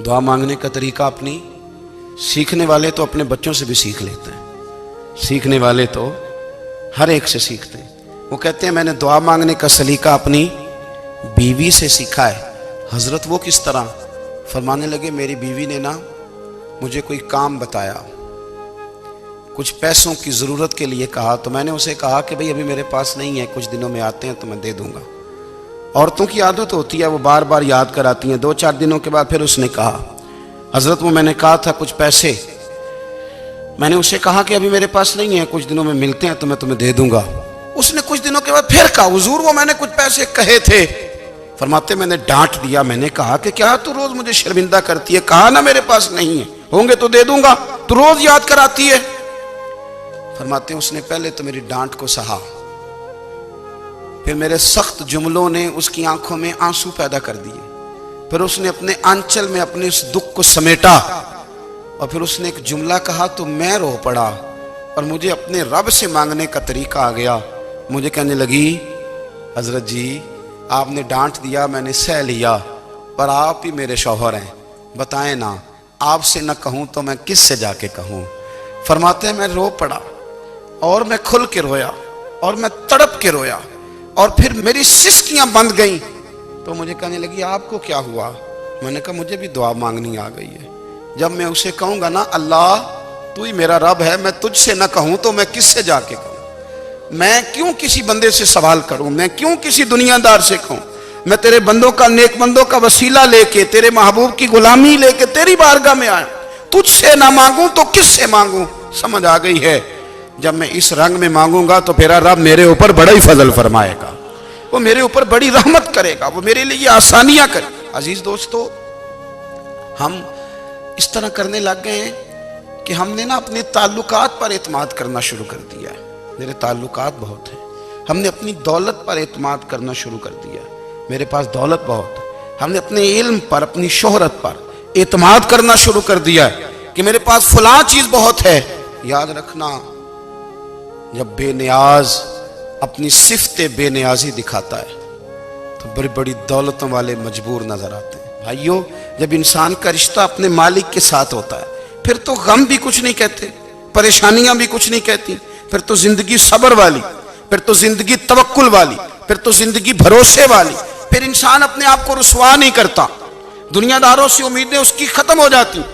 दुआ मांगने का तरीका अपनी सीखने वाले तो अपने बच्चों से भी सीख लेते हैं, सीखने वाले तो हर एक से सीखते हैं। वो कहते हैं मैंने दुआ मांगने का सलीका अपनी बीवी से सीखा है। हजरत वो किस तरह? फरमाने लगे मेरी बीवी ने ना मुझे कोई काम बताया, कुछ पैसों की ज़रूरत के लिए कहा, तो मैंने उसे कहा कि भाई अभी मेरे पास नहीं है, कुछ दिनों में आते हैं तो मैं दे दूंगा। औरतों की आदत होती है, वो बार बार याद कराती हैं। 2-4 दिनों के बाद फिर उसने कहा हजरत वो मैंने कहा था कुछ पैसे, मैंने उसे कहा कि अभी मेरे पास नहीं है, कुछ दिनों में मिलते हैं तो मैं तुम्हें दे दूंगा। उसने कुछ दिनों के बाद फिर कहा हुजूर वो मैंने कुछ पैसे कहे थे। फरमाते मैंने डांट दिया, मैंने कहा कि क्या तू रोज मुझे शर्मिंदा करती है, कहा ना मेरे पास नहीं है, होंगे तो दे दूंगा, तू रोज याद कराती है। फरमाते उसने पहले तो मेरी डांट को सहा, फिर मेरे सख्त जुमलों ने उसकी आंखों में आंसू पैदा कर दिए, फिर उसने अपने आंचल में अपने उस दुख को समेटा और फिर उसने एक जुमला कहा तो मैं रो पड़ा और मुझे अपने रब से मांगने का तरीका आ गया। मुझे कहने लगी हजरत जी आपने डांट दिया, मैंने सह लिया, पर आप ही मेरे शौहर हैं, बताएं ना आपसे न कहूं तो मैं किस से जाके कहूं। फरमाते हैं मैं रो पड़ा और मैं खुल के रोया और मैं तड़प के रोया और फिर मेरी सिसकियां बंद गईं। तो मुझे कहने लगी आपको क्या हुआ? मैंने कहा मुझे भी दुआ मांगनी आ गई है। जब मैं उसे कहूंगा ना अल्लाह तू ही मेरा रब है, मैं तुझसे न कहूं तो मैं किससे जाके कहूं, मैं क्यों किसी बंदे से सवाल करूं, मैं क्यों किसी दुनियादार से कहूं, मैं तेरे बंदों का नेक बंदों का वसीला लेके तेरे महबूब की गुलामी लेके तेरी बारगाह में आया, तुझसे ना मांगूं तो किससे मांगूं। समझ आ गई है, जब मैं इस रंग में मांगूंगा तो मेरा रब मेरे ऊपर बड़ा ही फजल फरमाएगा, वो मेरे ऊपर बड़ी रहमत करेगा, वो मेरे लिए आसानियां करे। अजीज दोस्तों हम इस तरह करने लग गए हैं कि हमने ना अपने ताल्लुकात पर एतमाद करना शुरू कर दिया है। मेरे ताल्लुकात बहुत हैं, हमने अपनी दौलत पर एतमाद करना शुरू कर दिया है, मेरे पास दौलत बहुत है। हमने अपने इल्म पर अपनी शोहरत पर एतमाद करना शुरू कर दिया है कि मेरे पास फलां चीज बहुत है। याद रखना जब बेनियाज अपनी सिफ्ते बेनियाजी दिखाता है तो बड़ी बड़ी दौलतों वाले मजबूर नजर आते हैं। भाइयों जब इंसान का रिश्ता अपने मालिक के साथ होता है फिर तो गम भी कुछ नहीं कहते, परेशानियां भी कुछ नहीं कहती, फिर तो जिंदगी सब्र वाली, फिर तो जिंदगी तवक्कुल वाली, फिर तो जिंदगी भरोसे वाली। फिर इंसान अपने आप को रुसवा नहीं करता, दुनियादारों से उम्मीदें उसकी खत्म हो जाती,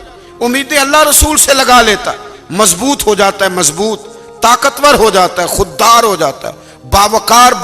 उम्मीदें अल्लाह रसूल से लगा लेता है, मजबूत हो जाता है, मजबूत ताकतवर हो जाता है, खुददार हो जाता है, बावकार